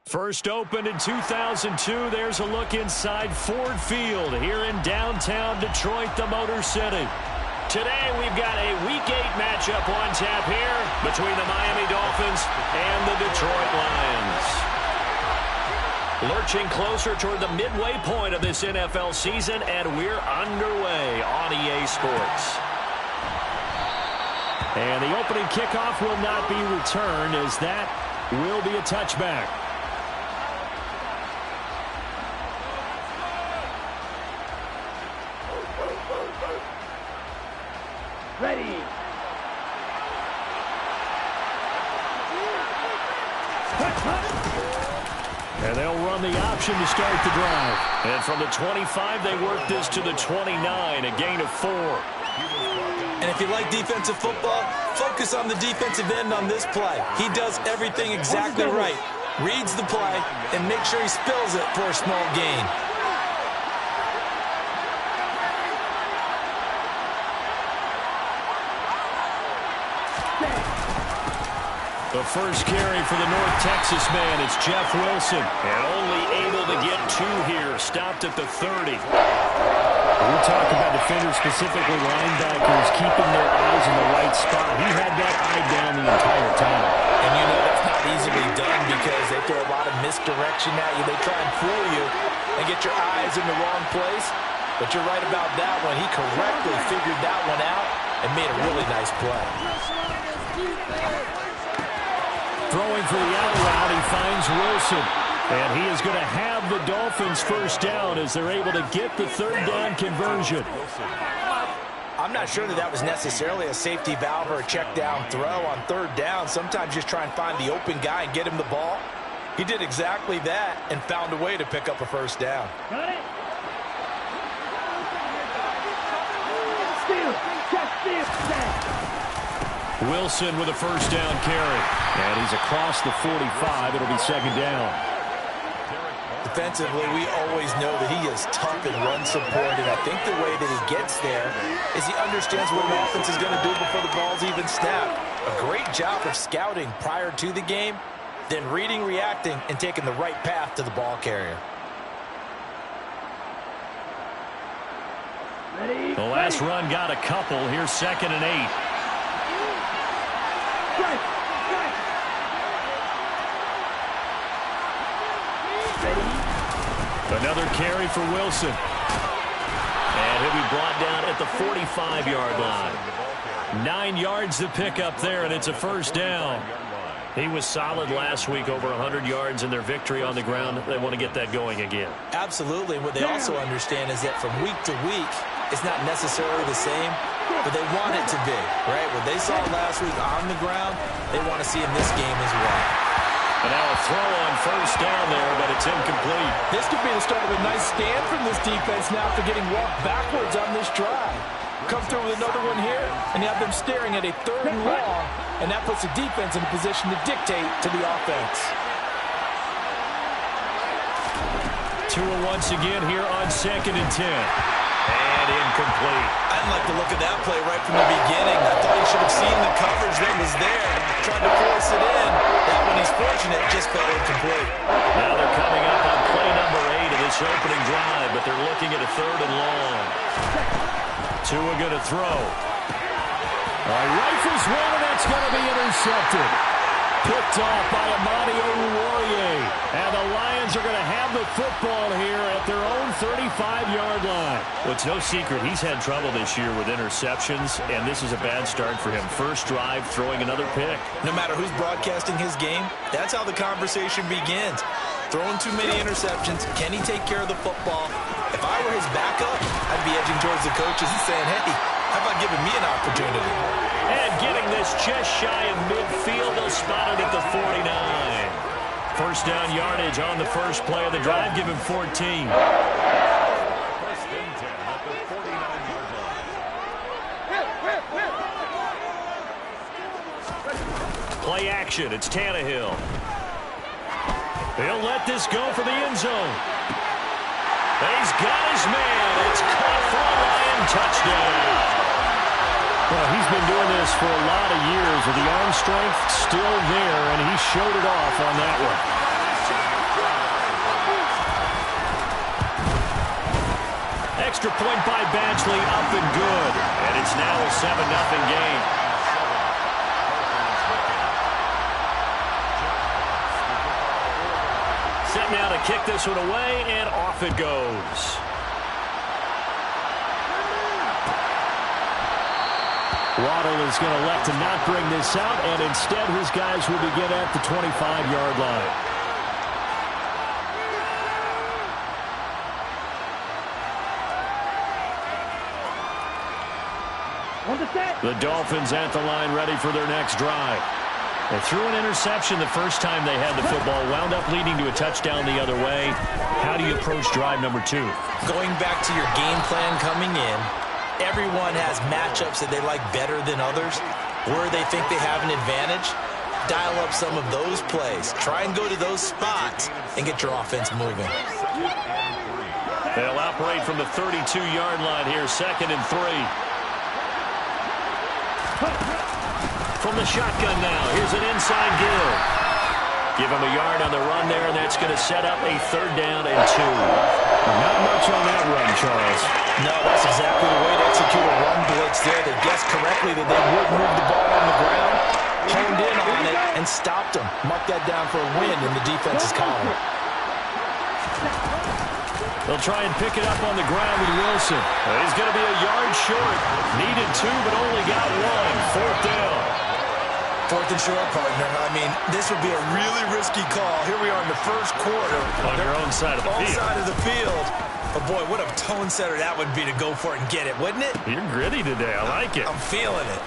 First opened in 2002. There's a look inside Ford Field here in downtown Detroit, the Motor City. Today we've got a Week 8 matchup on tap here between the Miami Dolphins and the Detroit Lions. Lurching closer toward the midway point of this NFL season, and we're underway on EA Sports. And the opening kickoff will not be returned, as that will be a touchback. Ready. And they'll run the option to start the drive. And from the 25, they work this to the 29, a gain of 4. And if you like defensive football, focus on the defensive end on this play. He does everything exactly right. Reads the play and make sure he spills it for a small gain. The first carry for the North Texas man, it's Jeff Wilson. And only able to get 2 here, stopped at the 30. We're talking about defenders, specifically linebackers, keeping their eyes in the right spot. He had that eye down the entire time. And you know that's not easily done because they throw a lot of misdirection at you. They try and fool you and get your eyes in the wrong place. But you're right about that one. He correctly figured that one out and made a really nice play. Throwing for the out route, he finds Wilson. And he is going to have the Dolphins first down as they're able to get the third down conversion. I'm not sure that was necessarily a safety valve or a check down throw on third down. Sometimes just try and find the open guy and get him the ball. He did exactly that and found a way to pick up a first down. Got it. Steal. Check, steal. Wilson with a first down carry. And he's across the 45. It'll be second down. Defensively, we always know that he is tough and run support, and I think the way that he gets there is he understands what an offense is going to do before the ball's even snapped. A great job of scouting prior to the game, then reading, reacting, and taking the right path to the ball carrier. Ready. The last run got a couple. Here's 2nd and 8. Strike. Strike. Ready. Another carry for Wilson. And he'll be brought down at the 45-yard line. 9 yards to pick up there, and it's a first down. He was solid last week, over 100 yards in their victory on the ground. They want to get that going again. Absolutely. What they also understand is that from week to week, it's not necessarily the same, but they want it to be, right? What they saw last week on the ground, they want to see in this game as well. And now a throw on first down there, but it's incomplete. This could be the start of a nice stand from this defense now for getting walked backwards on this drive. Come through with another one here, and you have them staring at a 3rd and long, and that puts the defense in a position to dictate to the offense. Tua once again here on 2nd and 10. And incomplete. I didn't like the look of that play right from the beginning. I thought he should have seen the coverage that was there. Tried to force it in. That one, he's fortunate, just fell incomplete. Now they're coming up on play number 8 of this opening drive, but they're looking at a 3rd and long. Tua going to throw. Rifles one, and that's going to be intercepted. Picked off by Amani Oruwariye. And the Lions are going to have the football here at their own 35-yard line. Well, it's no secret he's had trouble this year with interceptions, and this is a bad start for him. First drive, throwing another pick. No matter who's broadcasting his game, that's how the conversation begins. Throwing too many interceptions. Can he take care of the football? If I were his backup, I'd be edging towards the coaches and saying, hey, how about giving me an opportunity? And getting this just shy of midfield, they'll spot it at the 49. First down yardage on the first play of the drive, give him 14. Play action, it's Tannehill. He'll let this go for the end zone. He's got his man. It's caught for a Lion touchdown. Well, he's been doing this for a lot of years with the arm strength still there, and he showed it off on that one. extra point by Badgley, up and good. And it's now a 7-0 game. Set now to kick this one away, and off it goes. Waddle is going to elect to not bring this out, and instead his guys will begin at the 25-yard line. The Dolphins at the line, ready for their next drive. They threw an interception the first time they had the football, wound up leading to a touchdown the other way. How do you approach drive number 2? Going back to your game plan coming in, everyone has matchups that they like better than others, where they think they have an advantage. Dial up some of those plays. Try and go to those spots and get your offense moving. They'll operate from the 32-yard line here, 2nd and 3. From the shotgun now, here's an inside give. Give him a yard on the run there, and that's going to set up a 3rd down and 2. Not much on that run, Charles. No, that's exactly the way to execute a run blitz there. They guessed correctly that they would move the ball on the ground, honed in on it, and stopped them. Mark that down for a win in the defense's column. They'll try and pick it up on the ground with Wilson. He's going to be a yard short. Needed 2, but only got 1. 4th down. 4th and short, partner. I mean, this would be a really risky call. Here we are in the first quarter. On your own side of the field. Side of the field. But, boy, what a tone setter that would be to go for it and get it, wouldn't it? You're gritty today. I like it. I'm feeling it.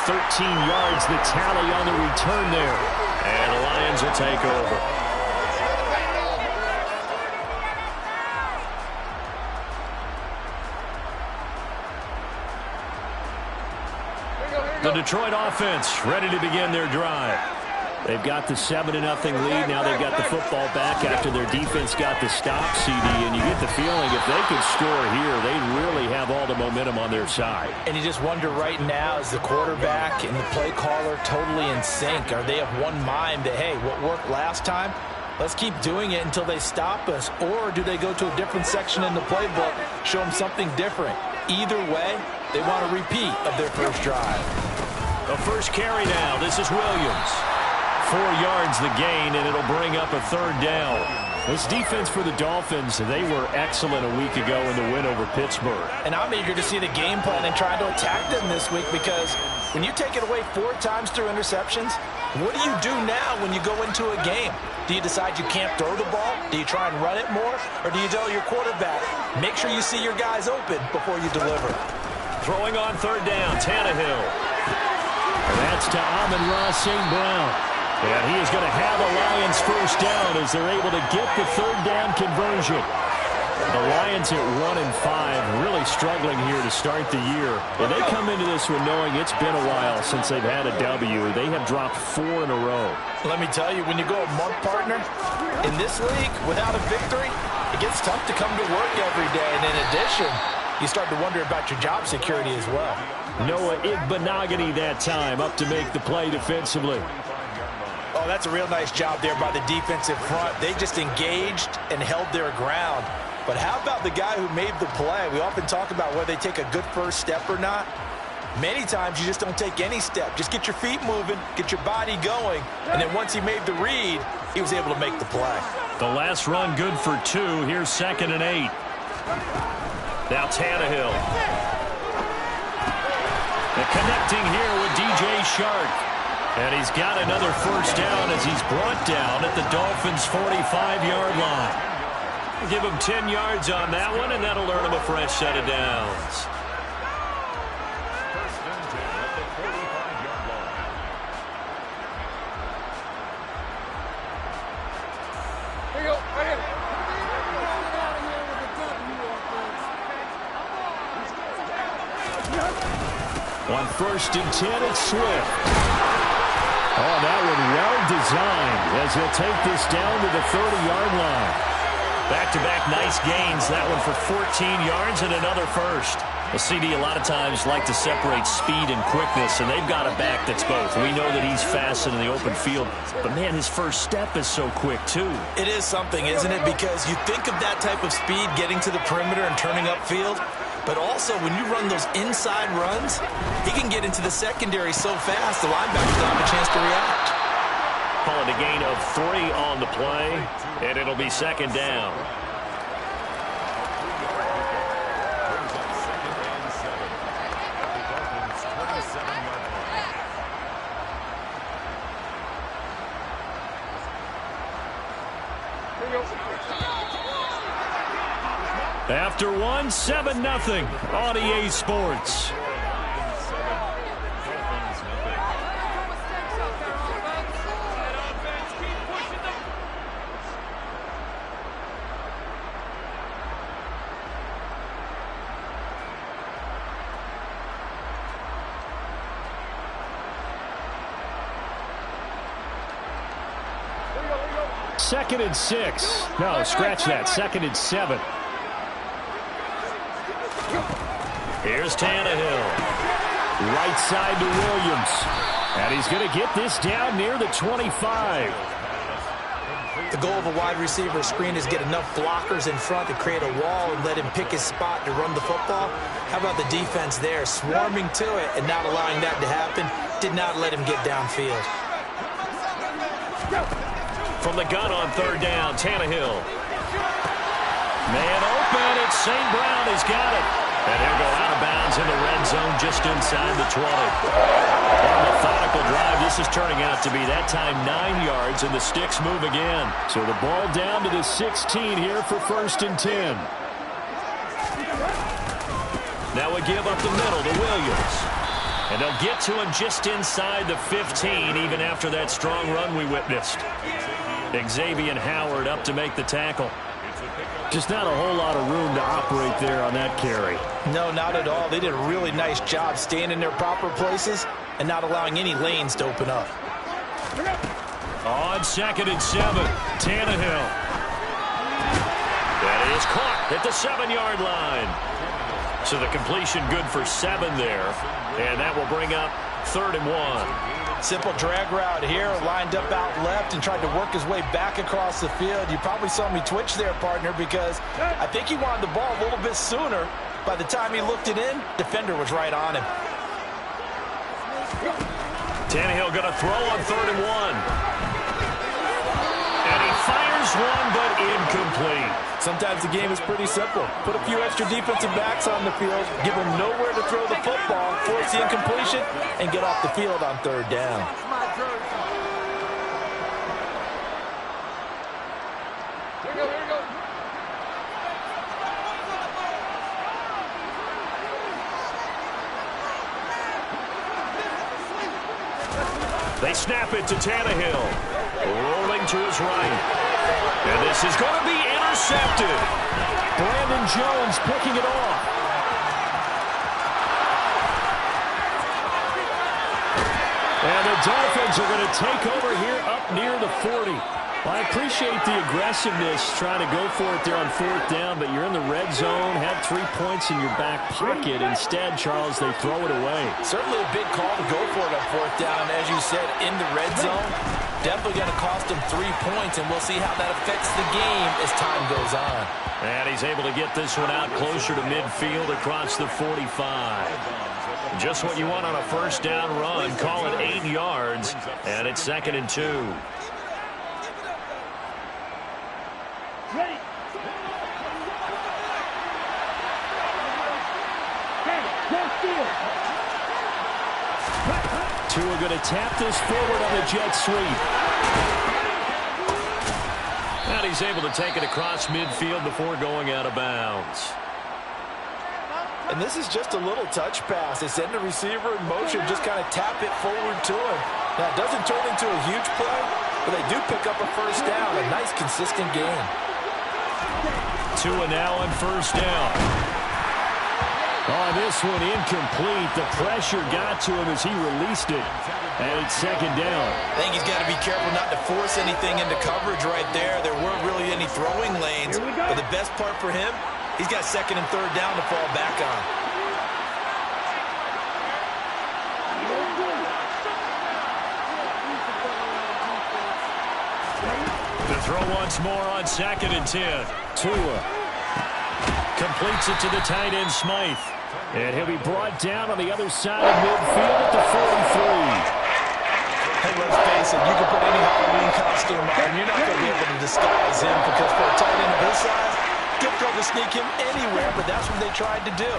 13 yards, the tally on the return there. And the Lions will take over. The Detroit offense ready to begin their drive. They've got the 7-0 lead. Now they've got the football back after their defense got the stop, CD. And you get the feeling if they could score here, they'd really have all the momentum on their side. And you just wonder right now, is the quarterback and the play caller totally in sync? Are they of one mind that, hey, what worked last time, let's keep doing it until they stop us? Or do they go to a different section in the playbook, show them something different? Either way, they want a repeat of their first drive. The first carry now. This is Williams. 4 yards the gain, and it'll bring up a 3rd down. This defense for the Dolphins, they were excellent a week ago in the win over Pittsburgh. And I'm eager to see the game plan and try to attack them this week, because when you take it away 4 times through interceptions, what do you do now when you go into a game? Do you decide you can't throw the ball? Do you try and run it more? Or do you tell your quarterback, make sure you see your guys open before you deliver? Throwing on 3rd down, Tannehill. And that's to Amon-Ra St. Brown. And he is going to have a Lions first down as they're able to get the 3rd down conversion. The Lions at 1-5, really struggling here to start the year. And they come into this one knowing it's been a while since they've had a W. They have dropped 4 in a row. Let me tell you, when you go a month, partner, in this league, without a victory, it gets tough to come to work every day. And in addition, you start to wonder about your job security as well. Noah Igbenogany that time up to make the play defensively. Oh, that's a real nice job there by the defensive front. They just engaged and held their ground. But how about the guy who made the play? We often talk about whether they take a good first step or not. Many times you just don't take any step. Just get your feet moving, get your body going, and then once he made the read, he was able to make the play. The last run good for 2. Here's 2nd and 8. Now Tannehill. And connecting here with DJ Shark. And he's got another first down as he's brought down at the Dolphins' 45-yard line. Give him 10 yards on that one, and that'll earn him a fresh set of downs. Here you go, right here. On 1st and 10, it's Swift. Oh, that one well designed as he'll take this down to the 30-yard line. Back-to-back nice gains. That one for 14 yards and another first. Well, CD, a lot of times like to separate speed and quickness, and they've got a back that's both. We know that he's fast in the open field, but, man, his first step is so quick, too. It is something, isn't it? Because you think of that type of speed getting to the perimeter and turning upfield, but also when you run those inside runs, he can get into the secondary so fast the linebackers don't have a chance to react. Calling a gain of 3 on the play, and it'll be second down. After 1, 7-0 on EA Sports. Second and 6. No, scratch that. Second and 7. Here's Tannehill. Right side to Williams. And he's going to get this down near the 25. The goal of a wide receiver screen is get enough blockers in front to create a wall and let him pick his spot to run the football. How about the defense there, swarming to it and not allowing that to happen? Did not let him get downfield. From the gun on third down, Tannehill. Man open, it's St. Brown. He's got it. And he'll go out of bounds in the red zone just inside the 20. On a methodical drive, this is turning out to be that time 9 yards, and the sticks move again. So the ball down to the 16 here for first and 10. Now we give up the middle to Williams. And they'll get to him just inside the 15, even after that strong run we witnessed. Xavier Howard up to make the tackle. Just not a whole lot of room to operate there on that carry. No, not at all. They did a really nice job staying in their proper places and not allowing any lanes to open up. On second and 7, Tannehill. That is caught at the 7-yard line. So the completion good for 7 there. And that will bring up third and 1. Simple drag route here, lined up out left and tried to work his way back across the field. You probably saw me twitch there, partner, because I think he wanted the ball a little bit sooner. By the time he looked it in, defender was right on him. Tannehill going to throw on third and 1. And he fires one, but incomplete. Sometimes the game is pretty simple. Put a few extra defensive backs on the field, give them nowhere to throw the football, force the incompletion, and get off the field on third down. Here we go. They snap it to Tannehill. Rolling to his right. And this is going to be intercepted. Brandon Jones picking it off. And the Dolphins are going to take over here up near the 40. Well, I appreciate the aggressiveness trying to go for it there on fourth down, but you're in the red zone, had 3 points in your back pocket. Instead, Charles, they throw it away. Certainly a big call to go for it on fourth down. As you said, in the red zone, definitely going to cost them 3 points, and we'll see how that affects the game as time goes on. And he's able to get this one out closer to midfield across the 45. Just what you want on a first down run. Call it 8 yards, and it's second and 2. Tua going to tap this forward on the jet sweep. And he's able to take it across midfield before going out of bounds. And this is just a little touch pass. They send the receiver in motion, just kind of tap it forward to him. Now, it doesn't turn into a huge play, but they do pick up a first down. A nice, consistent game. Tua now on first down. On this one, incomplete. The pressure got to him as he released it. And it's second down. I think he's got to be careful not to force anything into coverage right there. There weren't really any throwing lanes. But the best part for him, he's got second and third down to fall back on. To throw once more on 2nd and 10. Tua completes it to the tight end, Smythe. And he'll be brought down on the other side of midfield at the 43. Hey, let's face it, you can put any Halloween costume on, and you're not going to be able to disguise him because for a tight end of his size, difficult to sneak him anywhere, but that's what they tried to do.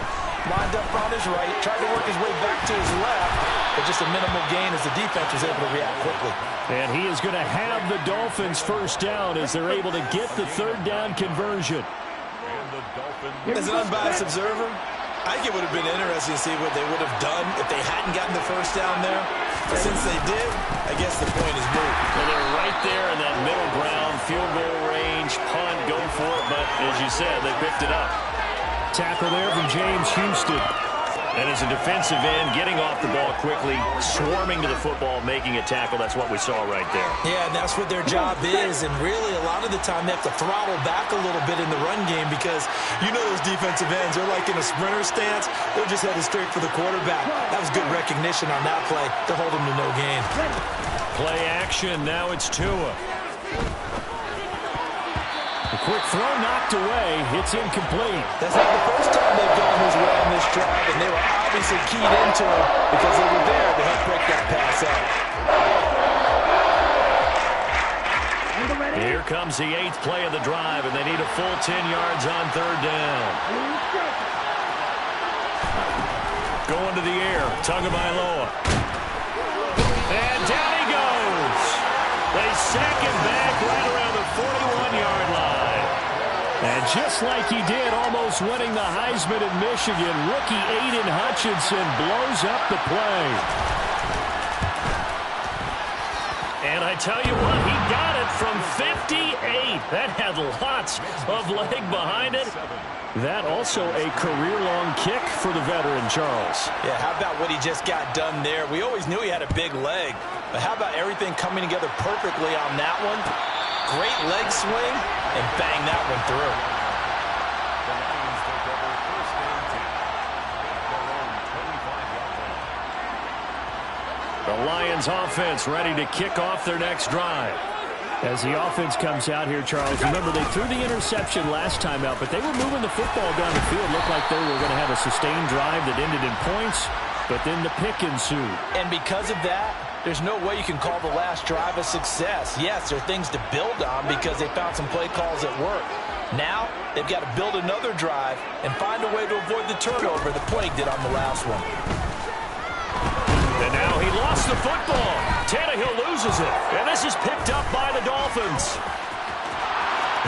Lined up on his right, tried to work his way back to his left, but just a minimal gain as the defense was able to react quickly. And he is going to have the Dolphins first down as they're able to get the 3rd down conversion. As an unbiased observer, I think it would have been interesting to see what they would have done if they hadn't gotten the 1st down there. But since they did, I guess the point is moot. Well, they're right there in that middle ground, field goal range, punt, go for it. But as you said, they picked it up. Tackle there from James Houston. And as a defensive end, getting off the ball quickly, swarming to the football, making a tackle. That's what we saw right there. Yeah, and that's what their job is. And really, a lot of the time, they have to throttle back a little bit in the run game because you know those defensive ends, they're like in a sprinter stance. They're just headed straight for the quarterback. That was good recognition on that play to hold them to no gain. Play action. Now it's Tua. A quick throw knocked away. It's incomplete. That's not the first time they've gone his way on this drive, and they were obviously keyed into him because they were there to help break that pass up. Here comes the 8th play of the drive, and they need a full 10 yards on 3rd down. Going to the air. Tagovailoa. And down he goes. They sack him back right around the 41-yard line. And just like he did, almost winning the Heisman in Michigan, rookie Aiden Hutchinson blows up the play. And I tell you what, he got it from 58. That had lots of leg behind it. That also a career-long kick for the veteran, Charles. Yeah, how about what he just got done there? We always knew he had a big leg. But how about everything coming together perfectly on that one? Great leg swing, and bang that one through. The Lions offense ready to kick off their next drive. As the offense comes out here, Charles, remember they threw the interception last time out, but they were moving the football down the field. Looked like they were going to have a sustained drive that ended in points, but then the pick ensued. And because of that, there's no way you can call the last drive a success. Yes, there are things to build on because they found some play calls that work. Now, they've got to build another drive and find a way to avoid the turnover that Plague did on the last one. And now he lost the football. Tannehill loses it. And this is picked up by the Dolphins.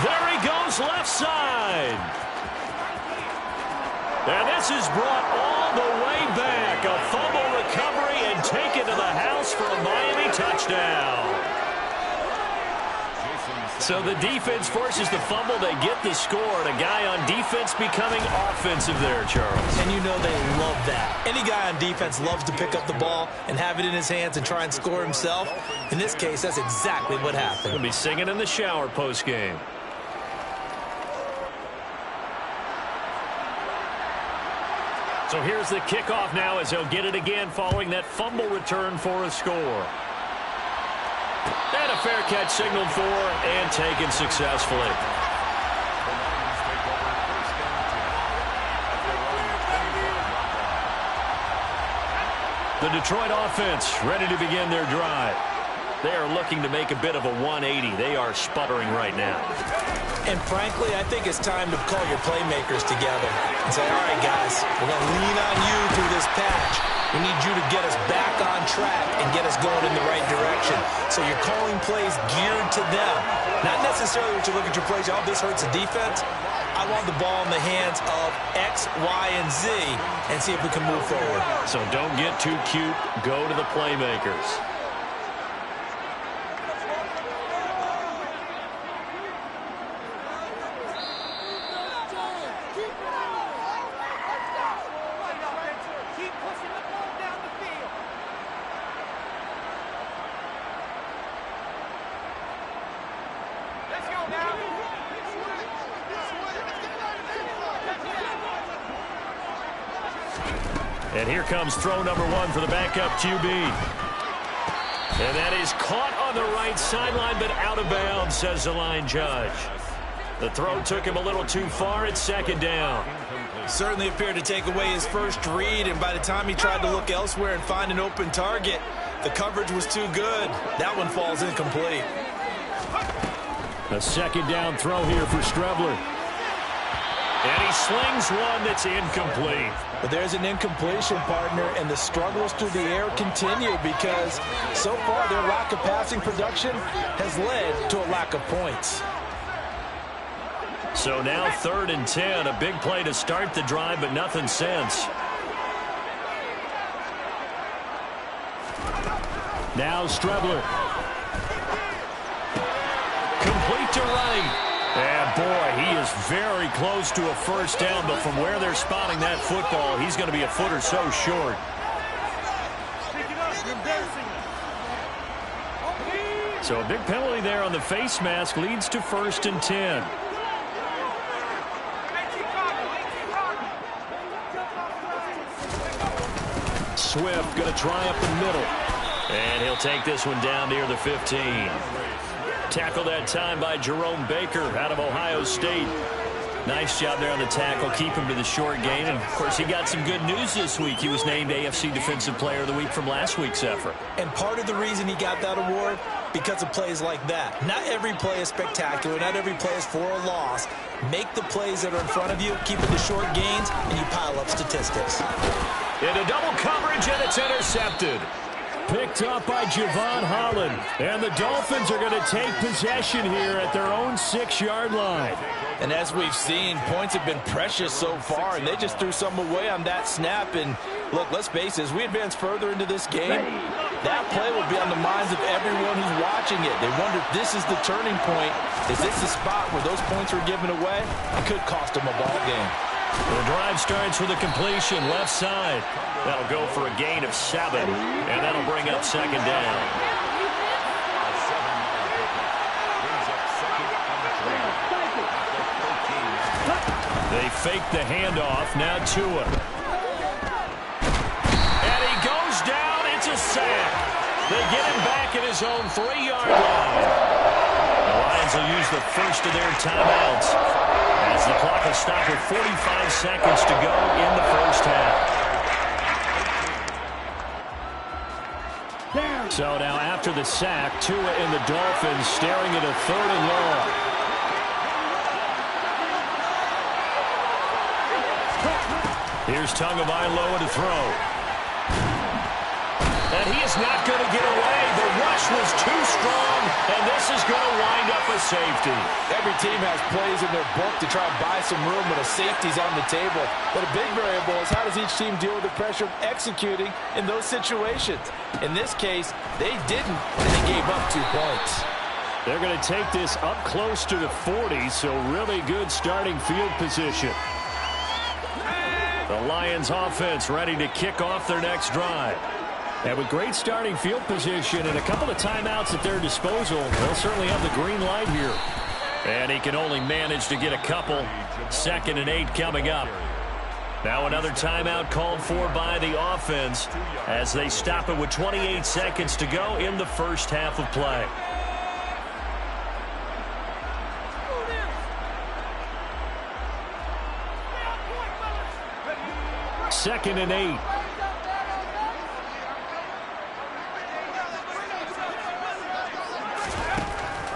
There he goes left side. And this is brought all the way back. A fumble recovery and taken to the house for a Miami touchdown. So the defense forces the fumble. They get the score. And a guy on defense becoming offensive there, Charles. And you know they love that. Any guy on defense loves to pick up the ball and have it in his hands and try and score himself. In this case, that's exactly what happened. He'll be singing in the shower post-game. So here's the kickoff now as they'll get it again following that fumble return for a score. And a fair catch signaled for and taken successfully. The Detroit offense ready to begin their drive. They are looking to make a bit of a 180. They are sputtering right now. And frankly, I think it's time to call your playmakers together and say, all right, guys, we're going to lean on you through this patch. We need you to get us back on track and get us going in the right direction. So you're calling plays geared to them. Not necessarily what you look at your plays, oh, this hurts the defense. I want the ball in the hands of X, Y, and Z and see if we can move forward. So don't get too cute. Go to the playmakers. And here comes throw number one for the backup QB. And that is caught on the right sideline, but out of bounds, says the line judge. The throw took him a little too far. It's second down. Certainly appeared to take away his first read, and by the time he tried to look elsewhere and find an open target, the coverage was too good. That one falls incomplete. A second down throw here for Strebler. And he slings one that's incomplete. But there's an incompletion, partner, and the struggles through the air continue because so far their lack of passing production has led to a lack of points. So now 3rd and 10, a big play to start the drive, but nothing since. Now Strebler. Complete to right. And boy, he is very close to a first down, but from where they're spotting that football, he's going to be a foot or so short. So a big penalty there on the face mask leads to 1st and 10. Swift going to try up the middle. And he'll take this one down near the 15. Tackled that time by Jerome Baker out of Ohio State. Nice job there on the tackle. Keep him to the short gain. And, of course, he got some good news this week. He was named AFC Defensive Player of the Week from last week's effort. And part of the reason he got that award, because of plays like that. Not every play is spectacular. Not every play is for a loss. Make the plays that are in front of you, keep it to short gains, and you pile up statistics. Into double coverage, and it's intercepted. Picked up by Javon Holland. And the Dolphins are going to take possession here at their own 6-yard line. And as we've seen, points have been precious so far, and they just threw some away on that snap. And look, let's face it, as we advance further into this game, that play will be on the minds of everyone who's watching it. They wonder if this is the turning point. Is this the spot where those points were given away? It could cost them a ball game. The drive starts with a completion left side. That'll go for a gain of 7, and that'll bring up 2nd down. They fake the handoff. Now Tua. And he goes down. It's a sack. They get him back at his own 3-yard line. The Lions will use the first of their timeouts as the clock will stop with 45 seconds to go in the first half. So now after the sack, Tua and the Dolphins staring at a 3rd and long. Here's Tagovailoa to throw. And he is not going to get away. The rush was too strong, and this is going to wind up a safety. Every team has plays in their book to try and buy some room when a safety's on the table. But a big variable is how does each team deal with the pressure of executing in those situations. In this case, they didn't, and they gave up 2 points. They're going to take this up close to the 40, so really good starting field position. The Lions offense ready to kick off their next drive. And with great starting field position and a couple of timeouts at their disposal, they'll certainly have the green light here. And he can only manage to get a couple. 2nd and 8 coming up. Now another timeout called for by the offense as they stop it with 28 seconds to go in the first half of play. Second and 8.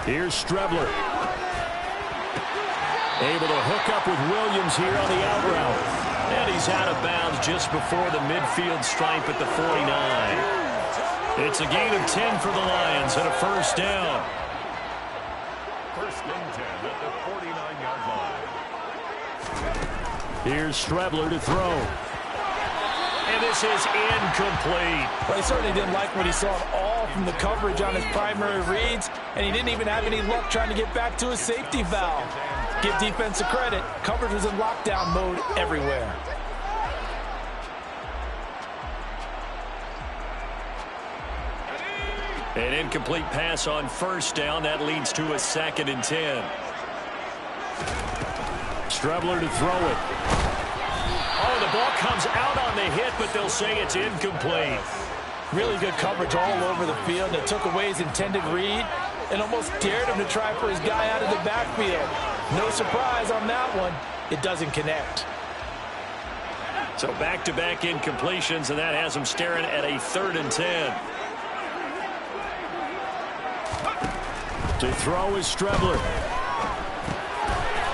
Here's Strebler. Able to hook up with Williams here on the out route. And he's out of bounds just before the midfield stripe at the 49. It's a gain of 10 for the Lions and a first down. 1st and 10 at the 49-yard line. Here's Strebler to throw. And this is incomplete. Well, he certainly didn't like what he saw at all from the coverage on his primary reads, and he didn't even have any luck trying to get back to his safety valve. Give defense a credit. Coverage was in lockdown mode everywhere. An incomplete pass on first down. That leads to a 2nd and 10. Strebler to throw it. Oh, the ball comes out on the hit, but they'll say it's incomplete. Really good coverage all over the field. It took away his intended read and almost dared him to try for his guy out of the backfield. No surprise on that one. It doesn't connect. So back-to-back incompletions, and that has him staring at a 3rd and 10. To throw is Strebler.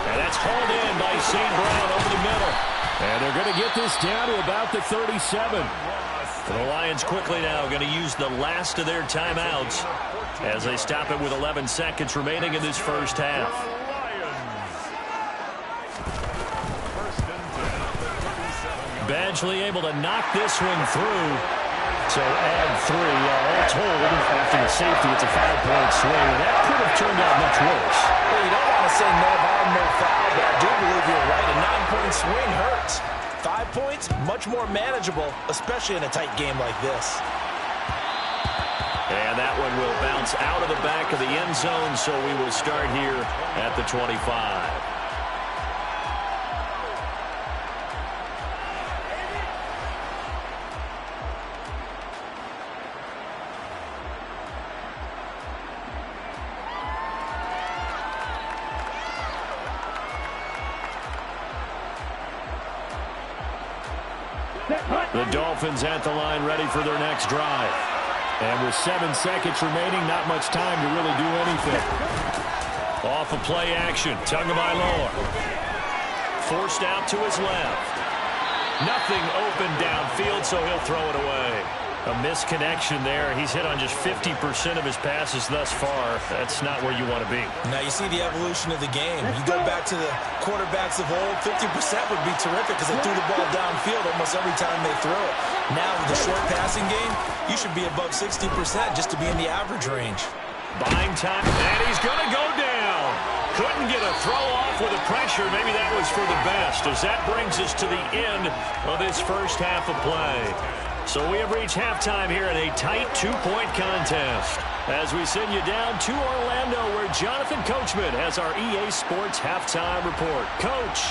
And that's hauled in by St. Brown over the middle. And they're going to get this down to about the 37. The Lions quickly now going to use the last of their timeouts as they stop it with 11 seconds remaining in this first half. Badgley able to knock this one through. So add 3. All told, after the safety, it's a 5-point swing. And that could have turned out much worse. Well, you don't want to say no harm, no foul, but I do believe you're right. A 9-point swing hurts. 5 points, much more manageable, especially in a tight game like this. And that one will bounce out of the back of the end zone, so we will start here at the 25. The Dolphins at the line ready for their next drive. And with 7 seconds remaining, not much time to really do anything. Off of play action, Tagovailoa. Forced out to his left. Nothing open downfield, so he'll throw it away. A misconnection there. He's hit on just 50% of his passes thus far. That's not where you want to be. Now you see the evolution of the game. You go back to the quarterbacks of old, 50% would be terrific because they threw the ball downfield almost every time they throw it. Now with the short passing game, you should be above 60% just to be in the average range. Buying time, and he's going to go down. Couldn't get a throw off with the pressure. Maybe that was for the best, as that brings us to the end of this first half of play. So we have reached halftime here in a tight 2-point contest as we send you down to Orlando, where Jonathan Coachman has our EA Sports halftime report. Coach,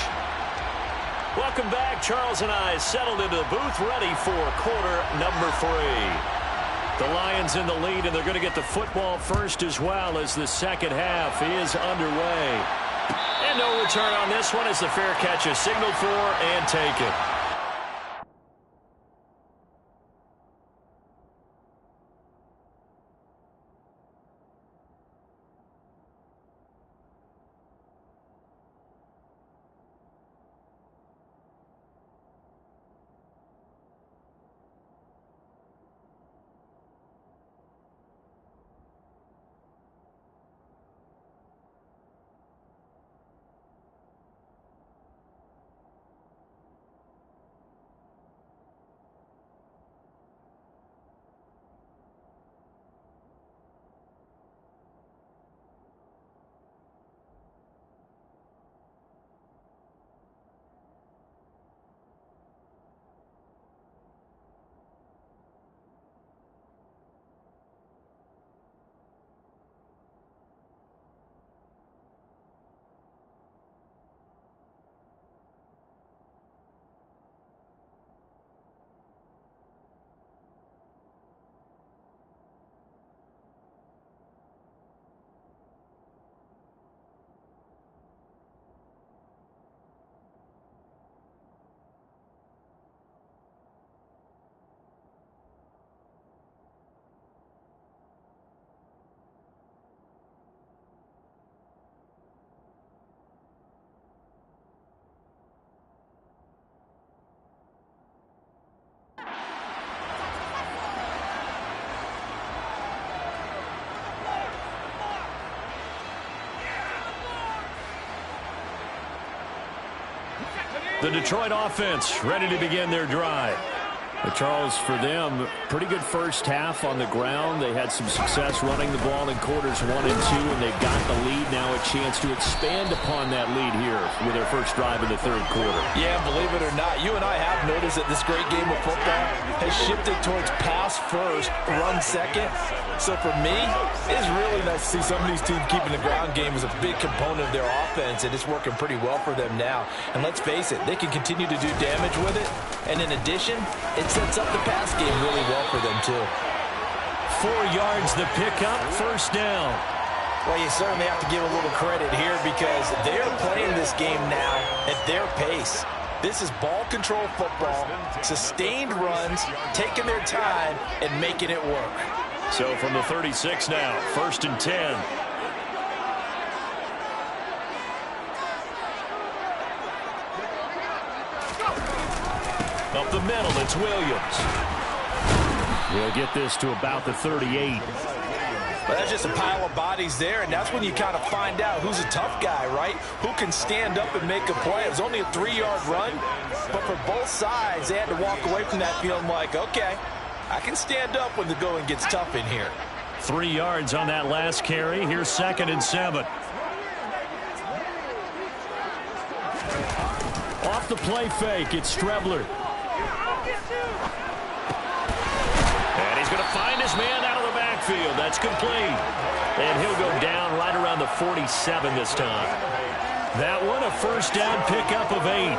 welcome back. Charles and I settled into the booth ready for quarter number 3. The Lions in the lead, and they're going to get the football first as well as the second half is underway. And no return on this one as the fair catch is signaled for and taken. The Detroit offense ready to begin their drive. Charles, for them, pretty good first half on the ground. They had some success running the ball in quarters 1 and 2, and they've got the lead now, a chance to expand upon that lead here with their first drive in the third quarter. Yeah, believe it or not, you and I have noticed that this great game of football has shifted towards pass first, run second. So for me, it's really nice to see some of these teams keeping the ground game as a big component of their offense, and it's working pretty well for them now. And let's face it, they can continue to do damage with it. And in addition, it's sets up the pass game really well for them, too. 4 yards the pickup, first down. Well, you certainly have to give a little credit here because they're playing this game now at their pace. This is ball control football, sustained runs, taking their time, and making it work. So from the 36 now, 1st and 10. Up the middle, it's Williams. We'll get this to about the 38. But that's just a pile of bodies there, and that's when you kind of find out who's a tough guy, right? Who can stand up and make a play. It was only a 3-yard run, but for both sides, they had to walk away from that feeling like, okay, I can stand up when the going gets tough in here. 3 yards on that last carry. Here's 2nd and 7. Off the play fake, it's Strebler. And he's going to find his man out of the backfield. That's complete. And he'll go down right around the 47 this time. That one, a first down pickup of 8.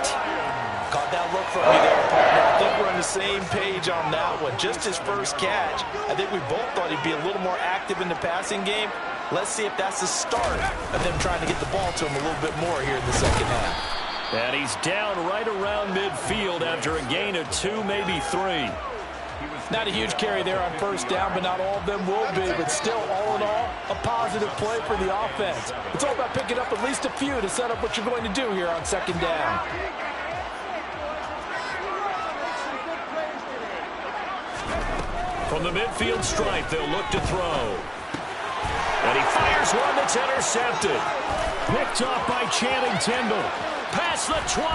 Caught that look from me there, partner. I think we're on the same page on that one. Just his first catch. I think we both thought he'd be a little more active in the passing game. Let's see if that's the start of them trying to get the ball to him a little bit more here in the second half. And he's down right around midfield after a gain of 2, maybe 3. Not a huge carry there on first down, but not all of them will be. But still, all in all, a positive play for the offense. It's all about picking up at least a few to set up what you're going to do here on second down. From the midfield stripe, they'll look to throw. And he fires one that's intercepted. Picked off by Channing Tindall. Past the 20.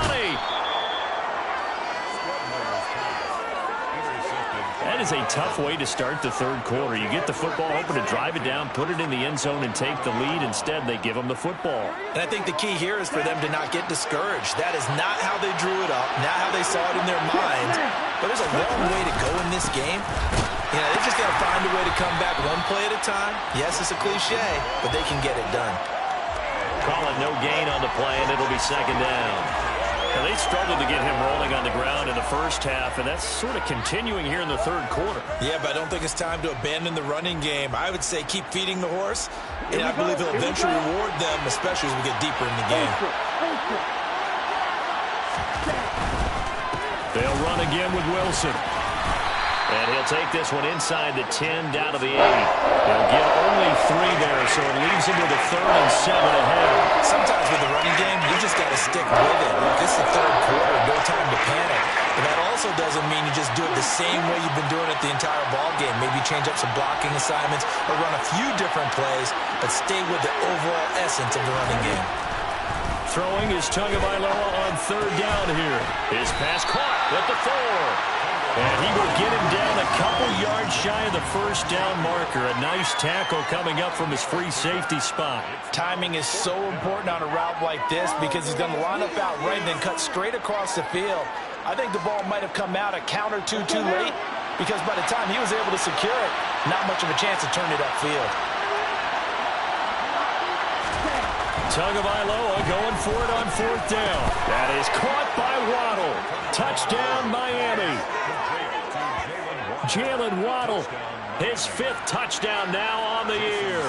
That is a tough way to start the third quarter. You get the football, hoping to drive it down, put it in the end zone, and take the lead. Instead, they give them the football. And I think the key here is for them to not get discouraged. That is not how they drew it up, not how they saw it in their minds. But there's a long way to go in this game. You know, they just got to find a way to come back one play at a time. Yes, it's a cliche, but they can get it done. Call it no gain on the play, and it'll be second down. Now, they struggled to get him rolling on the ground in the first half, and that's sort of continuing here in the third quarter. Yeah, but I don't think it's time to abandon the running game. I would say keep feeding the horse, and I believe he'll eventually reward them, especially as we get deeper in the game. They'll run again with Wilson. And he'll take this one inside the 10, down to the 8. They'll get only 3 there, so it leaves him with a 3rd and 7 ahead. Sometimes with the running game, you just got to stick with it. Look, this is the third quarter, no time to panic. But that also doesn't mean you just do it the same way you've been doing it the entire ball game. Maybe change up some blocking assignments or run a few different plays, but stay with the overall essence of the running game. Throwing is Tagovailoa on 3rd down here. His pass caught at the 4. And he will get him down a couple yards shy of the first down marker. A nice tackle coming up from his free safety spot. Timing is so important on a route like this because he's going to line up out right and then cut straight across the field. I think the ball might have come out a count or two too late because by the time he was able to secure it, not much of a chance to turn it upfield. Tagovailoa going for it on 4th down. That is caught by Waddle. Touchdown, Miami. Jalen Waddle, his 5th touchdown now on the year.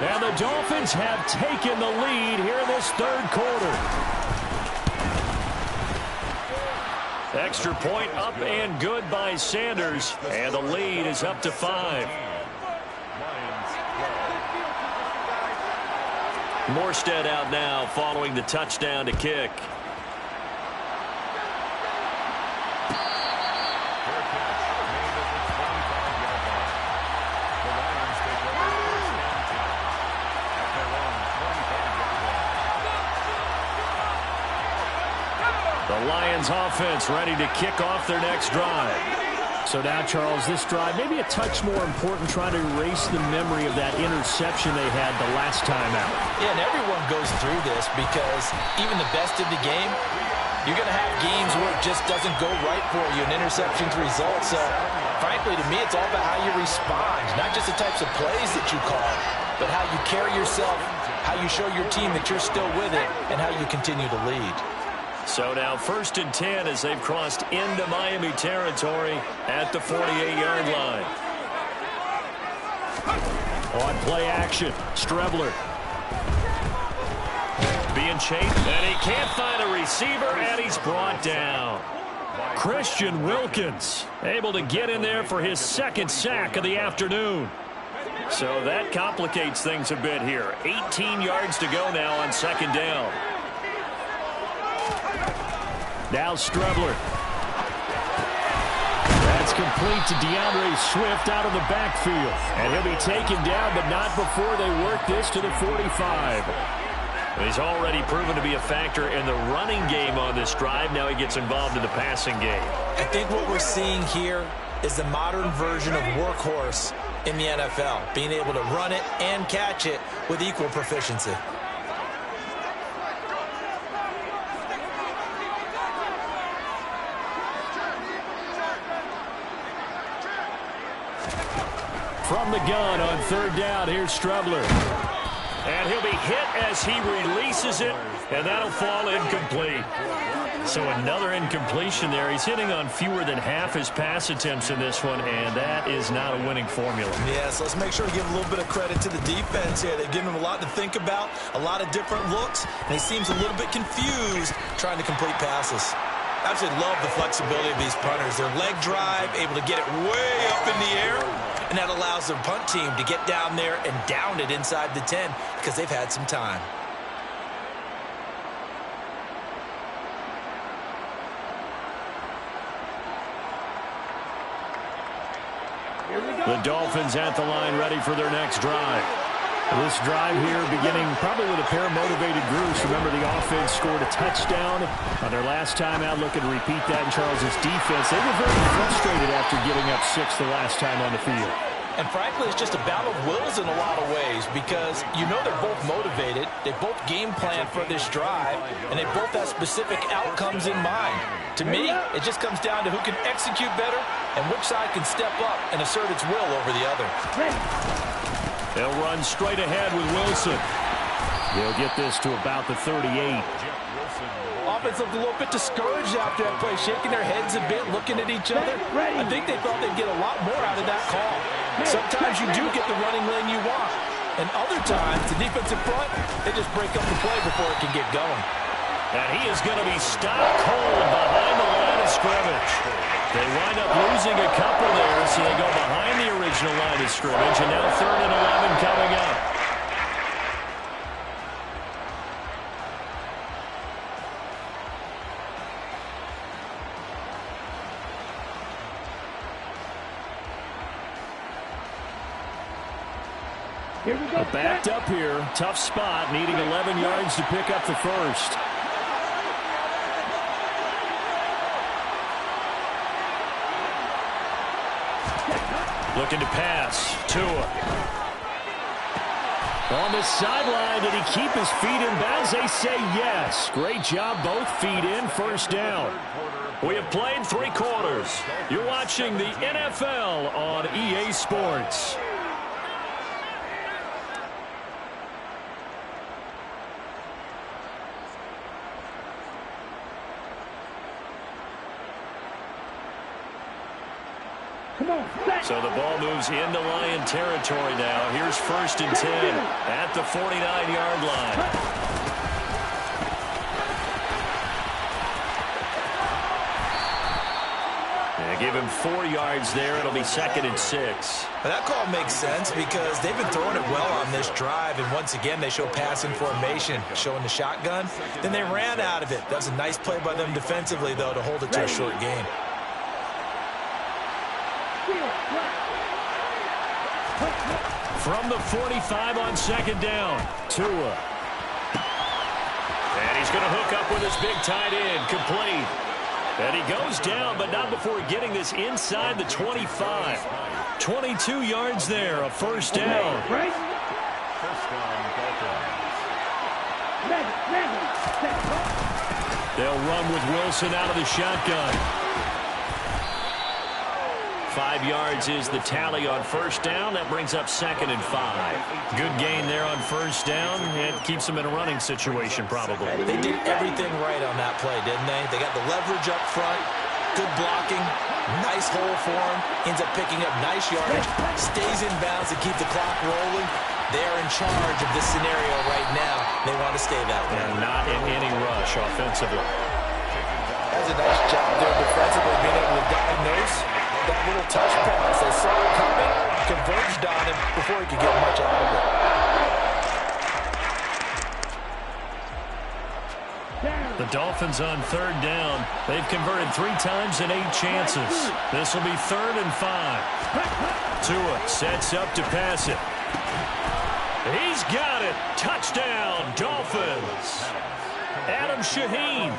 And the Dolphins have taken the lead here in this third quarter. Extra point up and good by Sanders. And the lead is up to 5. Morstead out now following the touchdown to kick. The Lions offense ready to kick off their next drive. So now, Charles, this drive maybe a touch more important, trying to erase the memory of that interception they had the last time out. Yeah, and everyone goes through this because even the best of the game, you're going to have games where it just doesn't go right for you, and interceptions result. So, frankly, to me, it's all about how you respond, not just the types of plays that you call, but how you carry yourself, how you show your team that you're still with it, and how you continue to lead. So now 1st and 10 as they've crossed into Miami territory at the 48-yard line. On play action, Strebler. Being chased, and he can't find a receiver, and he's brought down. Christian Wilkins able to get in there for his 2nd sack of the afternoon. So that complicates things a bit here. 18 yards to go now on 2nd down. Now Strebler. That's complete to DeAndre Swift out of the backfield. And he'll be taken down, but not before they work this to the 45. He's already proven to be a factor in the running game on this drive. Now he gets involved in the passing game. I think what we're seeing here is the modern version of workhorse in the NFL, being able to run it and catch it with equal proficiency. From the gun on 3rd down, here's Strebler. And he'll be hit as he releases it, and that'll fall incomplete. So another incompletion there. He's hitting on fewer than half his pass attempts in this one, and that is not a winning formula. Yes, let's make sure to give a little bit of credit to the defense here. They've given him a lot to think about, a lot of different looks, and he seems a little bit confused trying to complete passes. I absolutely love the flexibility of these punters. Their leg drive, able to get it way up in the air, and that allows their punt team to get down there and down it inside the 10 because they've had some time. The Dolphins at the line ready for their next drive. This drive here beginning probably with a pair of motivated groups. Remember, the offense scored a touchdown on their last time out. Looking to repeat that in Charles's defense. They were very frustrated after giving up 6 the last time on the field. And frankly, it's just a battle of wills in a lot of ways because you know they're both motivated. They both game plan for this drive, and they both have specific outcomes in mind. To me, it just comes down to who can execute better and which side can step up and assert its will over the other. They'll run straight ahead with Wilson. They'll get this to about the 38. Offense looked a little bit discouraged after that play, shaking their heads a bit, looking at each other. I think they thought they'd get a lot more out of that call. Sometimes you do get the running lane you want, and other times, the defensive front, they just break up the play before it can get going. And he is going to be stopped cold behind the line of scrimmage. They wind up losing a couple there, so they go behind the original line of scrimmage, and now 3rd and 11 coming up. Backed up here, tough spot, needing 11 yards to pick up the first. Looking to pass, Tua. On the sideline, did he keep his feet in bounds? They say yes. Great job, both feet in, 1st down. We have played 3 quarters. You're watching the NFL on EA Sports. So the ball moves into Lion territory now. Here's 1st and 10 at the 49-yard line. They give him 4 yards there. It'll be 2nd and 6. But that call makes sense because they've been throwing it well on this drive, and once again they show passing formation, showing the shotgun. Then they ran out of it. That was a nice play by them defensively, though, to hold it to a short gain. From the 45 on 2nd down, Tua. And he's going to hook up with his big tight end, complete. And he goes down, but not before getting this inside the 25. 22 yards there, a 1st down. They'll run with Wilson out of the shotgun. 5 yards is the tally on first down. That brings up 2nd and 5. Good gain there on first down. It keeps them in a running situation probably. They did everything right on that play, didn't they? They got the leverage up front, good blocking, nice hole for him, ends up picking up nice yardage, stays in bounds to keep the clock rolling. They're in charge of this scenario right now. They want to stay that way. And not in any rush offensively. That's a nice job there defensively, being able to diagnose that little touch pass. They saw it coming, converged on him before he could get much out of it. The Dolphins on 3rd down. They've converted 3 times in 8 chances. This will be 3rd and 5. Tua sets up to pass it. He's got it. Touchdown, Dolphins. Adam Shaheen,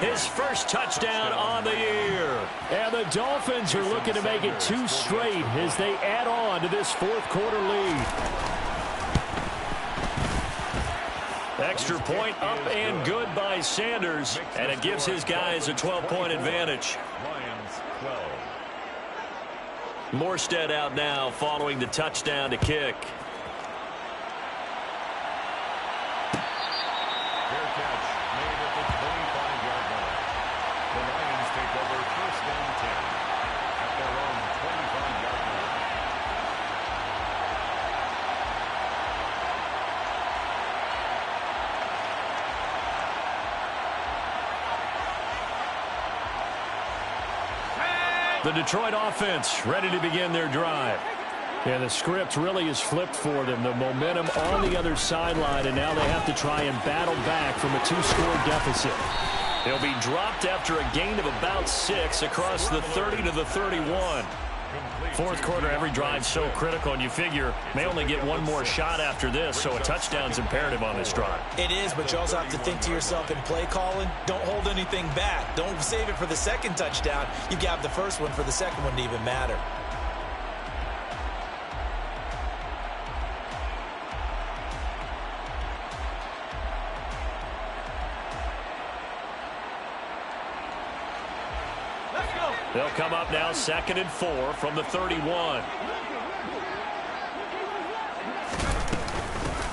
his first touchdown on the year. And the Dolphins are looking to make it 2 straight as they add on to this 4th quarter lead. Extra point up and good by Sanders, and it gives his guys a 12-point advantage. Lions 12. Morstead out now following the touchdown to kick. Fair catch made at the 25-yard line. The Lions take over 1st and 10 at their own 25-yard line. The Detroit offense ready to begin their drive. Yeah, the script really is flipped for them. The momentum on the other sideline, and now they have to try and battle back from a 2-score deficit. They'll be dropped after a gain of about 6 across the 30 to the 31. 4th quarter, every drive so critical, and you figure may only get one more shot after this, so a touchdown's imperative on this drive. It is, but you also have to think to yourself in play calling, don't hold anything back. Don't save it for the 2nd touchdown. You got the first one for the 2nd one to even matter. They'll come up now 2nd and 4 from the 31.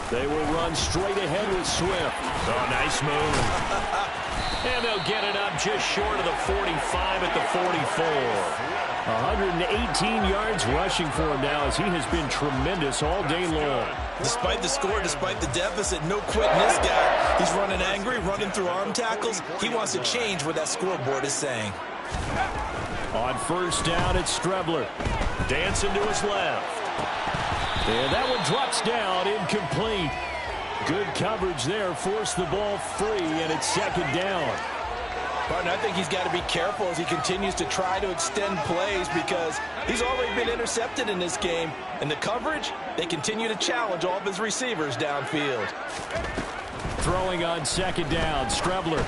They will run straight ahead with Swift. Oh, nice move. And they'll get it up just short of the 45 at the 44. 118 yards rushing for him now as he has been tremendous all day long. Despite the score, despite the deficit, no quitting this guy. He's running angry, running through arm tackles. He wants to change what that scoreboard is saying. On first down, it's Strebler. Dancing to his left. And that one drops down, incomplete. Good coverage there, forced the ball free, and it's 2nd down. Partner, I think he's got to be careful as he continues to try to extend plays because he's already been intercepted in this game. And the coverage, they continue to challenge all of his receivers downfield. Throwing on 2nd down, Strebler.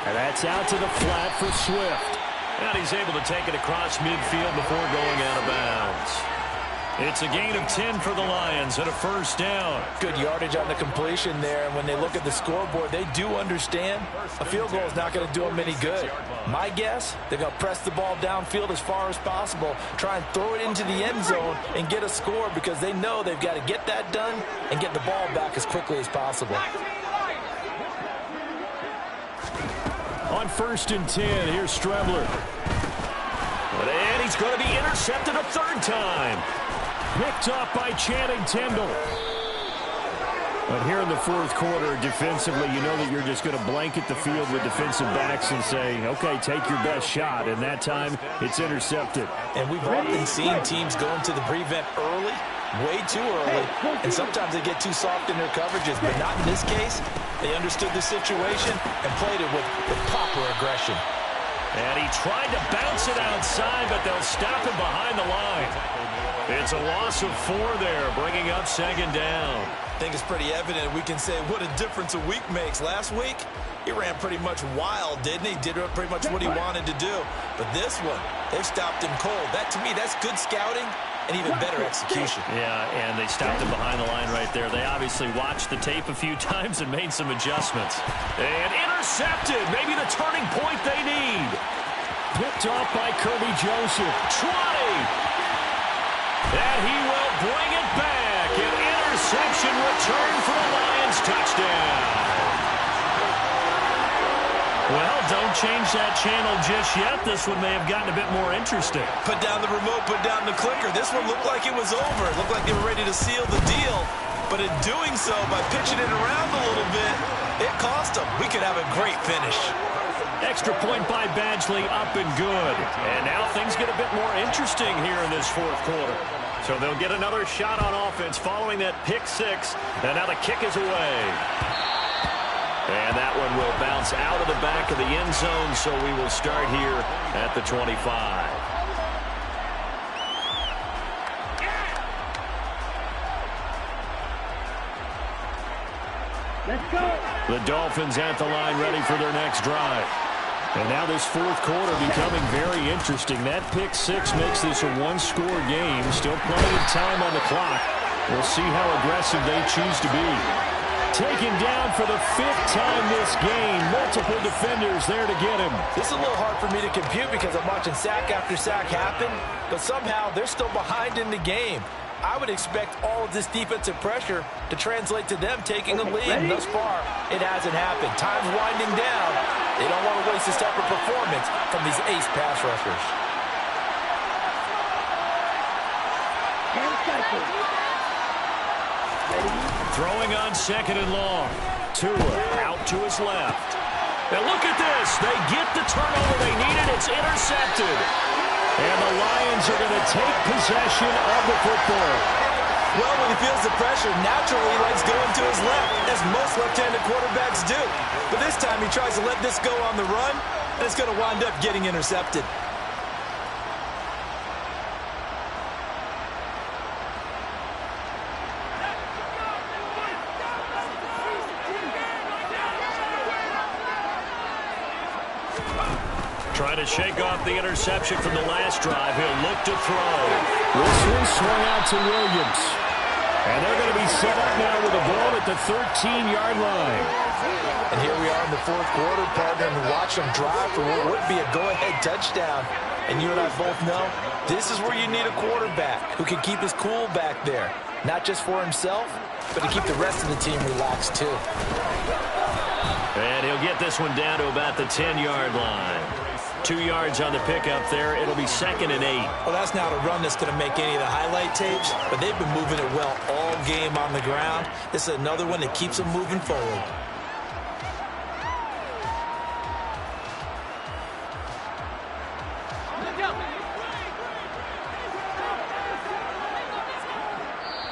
And that's out to the flat for Swift. And he's able to take it across midfield before going out of bounds. It's a gain of 10 for the Lions and a first down. Good yardage on the completion there. And when they look at the scoreboard, they do understand a field goal is not going to do them any good. My guess, they're going to press the ball downfield as far as possible, try and throw it into the end zone and get a score because they know they've got to get that done and get the ball back as quickly as possible. On 1st and 10, here's Strebler. And he's going to be intercepted a 3rd time. Picked up by Channing Tindall. But here in the 4th quarter, defensively, you know that you're just going to blanket the field with defensive backs and say, okay, take your best shot. And that time, it's intercepted. And we've often seen teams going to the prevent early, way too early, and sometimes they get too soft in their coverages. But not in this case. They understood the situation and played it with proper aggression. And he tried to bounce it outside, but they'll stop him behind the line. It's a loss of 4 there, bringing up 2nd down. I think it's pretty evident we can say what a difference a week makes. Last week, he ran pretty much wild, didn't he? Did pretty much what he wanted to do. But this one, they've stopped him cold. That, to me, that's good scouting and even better execution. Yeah, and they stopped him behind the line right there. They obviously watched the tape a few times and made some adjustments. And intercepted, maybe the turning point they need. Picked off by Kirby Joseph. 20. And he will bring it back. An interception return for the Lions. Touchdown. Well, don't change that channel just yet. This one may have gotten a bit more interesting. Put down the remote, put down the clicker. This one looked like it was over. It looked like they were ready to seal the deal. But in doing so, by pitching it around a little bit, it cost them. We could have a great finish. Extra point by Badgley, up and good. And now things get a bit more interesting here in this fourth quarter. So they'll get another shot on offense following that pick six. And now the kick is away. And that one will bounce out of the back of the end zone, so we will start here at the 25. Let's go. The Dolphins at the line ready for their next drive. And now this fourth quarter becoming very interesting. That pick six makes this a one-score game. Still plenty of time on the clock. We'll see how aggressive they choose to be. Taken down for the fifth time this game. Multiple defenders there to get him. This is a little hard for me to compute because I'm watching sack after sack happen, but somehow they're still behind in the game. I would expect all of this defensive pressure to translate to them taking a lead. Thus far, it hasn't happened. Time's winding down. They don't want to waste this type of performance from these ace pass rushers. 10 seconds. Throwing on second and long. Tua out to his left. And look at this. They get the turnover they needed. It's intercepted. And the Lions are going to take possession of the football. Well, when he feels the pressure, naturally he likes going to his left, as most left-handed quarterbacks do. But this time he tries to let this go on the run, and it's going to wind up getting intercepted. Trying to shake off the interception from the last drive. He'll look to throw. This one swung out to Williams. And they're going to be set up now with the ball at the 13-yard line. And here we are in the fourth quarter, partner, and watch them drive for what would be a go-ahead touchdown. And you and I both know this is where you need a quarterback who can keep his cool back there. Not just for himself, but to keep the rest of the team relaxed too. And he'll get this one down to about the 10-yard line. 2 yards on the pickup there. It'll be 2nd and 8. Well, that's not a run that's going to make any of the highlight tapes, but they've been moving it well all game on the ground. This is another one that keeps them moving forward.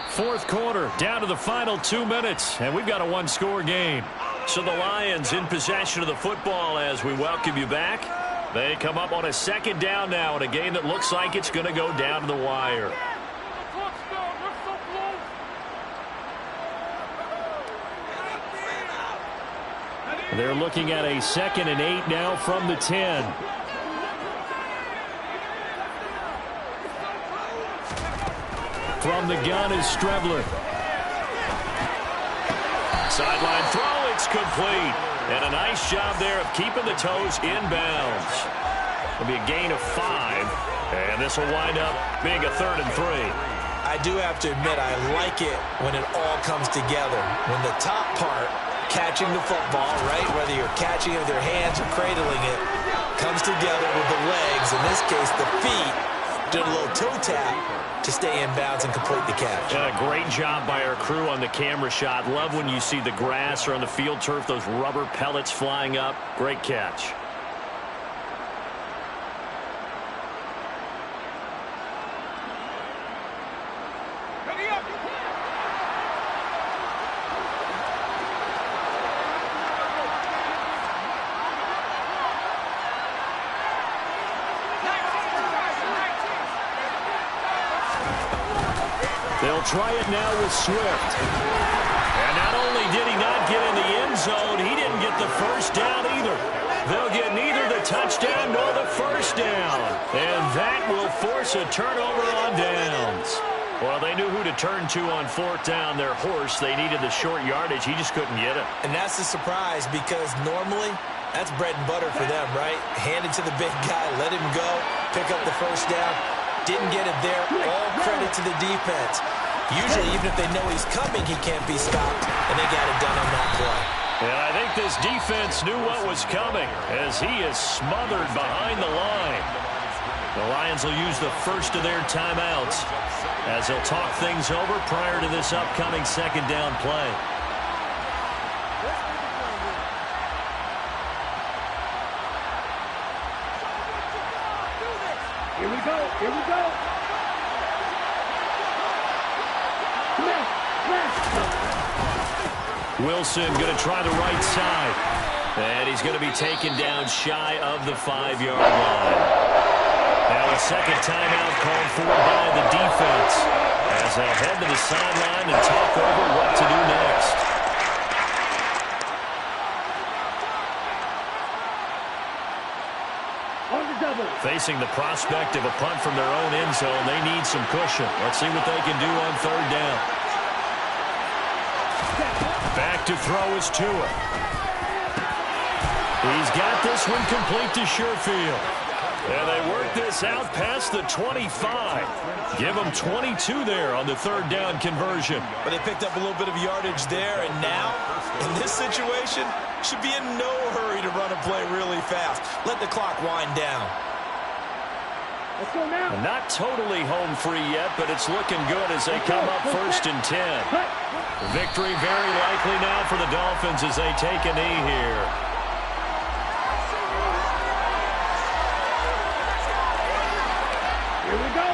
Fourth quarter, down to the final 2 minutes, and we've got a one-score game. So the Lions in possession of the football as we welcome you back. They come up on a second down now in a game that looks like it's going to go down to the wire. They're looking at a 2nd and 8 now from the 10. From the gun is Strebler. Sideline throw, it's complete. And a nice job there of keeping the toes inbounds. It'll be a gain of 5. And this will wind up being a 3rd and 3. I do have to admit, I like it when it all comes together. When the top part, catching the football, right, whether you're catching it with your hands or cradling it, comes together with the legs, in this case the feet, did a little toe tap to stay in bounds and complete the catch. And a great job by our crew on the camera shot. Love when you see the grass or on the field turf, those rubber pellets flying up. Great catch. They'll try it now with Swift. And not only did he not get in the end zone, he didn't get the first down either. They'll get neither the touchdown nor the first down. And that will force a turnover on downs. Well, they knew who to turn to on 4th down. Their horse, they needed the short yardage. He just couldn't get it. And that's a surprise because normally That's bread and butter for them, right? Hand it to the big guy, let him go, pick up the first down. Didn't get it there. All credit to the defense. Usually, even if they know he's coming, he can't be stopped, and they got it done on that play. And I think this defense knew what was coming as he is smothered behind the line. The Lions will use the first of their timeouts as they'll talk things over prior to this upcoming second down play. Here we go. Here we go. Wilson going to try the right side. And he's going to be taken down shy of the 5-yard line. Now a second timeout called for by the defense as they head to the sideline and talk over what to do next. Facing the prospect of a punt from their own end zone, they need some cushion. Let's see what they can do on third down. Back to throw is Tua. He's got this one complete to Sherfield. And they work this out past the 25. Give them 22 there on the third down conversion. But they picked up a little bit of yardage there, and now, in this situation, should be in no hurry to run a play really fast. Let the clock wind down. Let's go now. Not totally home free yet, but it's looking good as they come up first and 10. Victory very likely now for the Dolphins as they take a knee here. Here we go.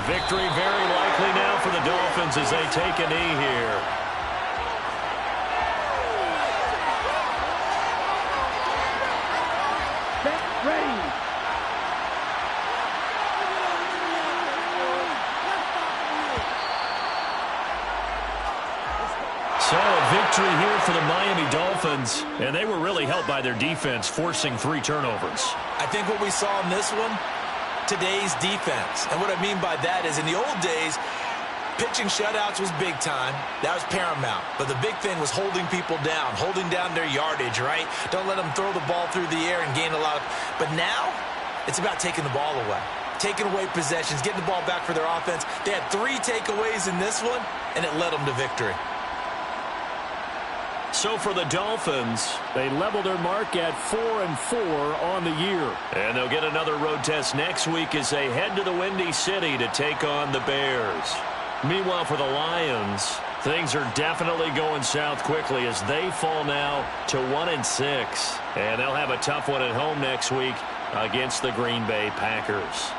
Victory very likely now for the Dolphins as they take a knee here. Set, ready. So a victory here for the Miami Dolphins, and they were really helped by their defense, forcing 3 turnovers. I think what we saw in this one, today's defense. And what I mean by that is in the old days, pitching shutouts was big time. That was paramount. But the big thing was holding people down, holding down their yardage, right? Don't let them throw the ball through the air and gain a lot of... But now, it's about taking the ball away. Taking away possessions, getting the ball back for their offense. They had 3 takeaways in this one, and it led them to victory. So for the Dolphins, they level their mark at 4-4 on the year. And they'll get another road test next week as they head to the Windy City to take on the Bears. Meanwhile, for the Lions, things are definitely going south quickly as they fall now to 1-6. And they'll have a tough one at home next week against the Green Bay Packers.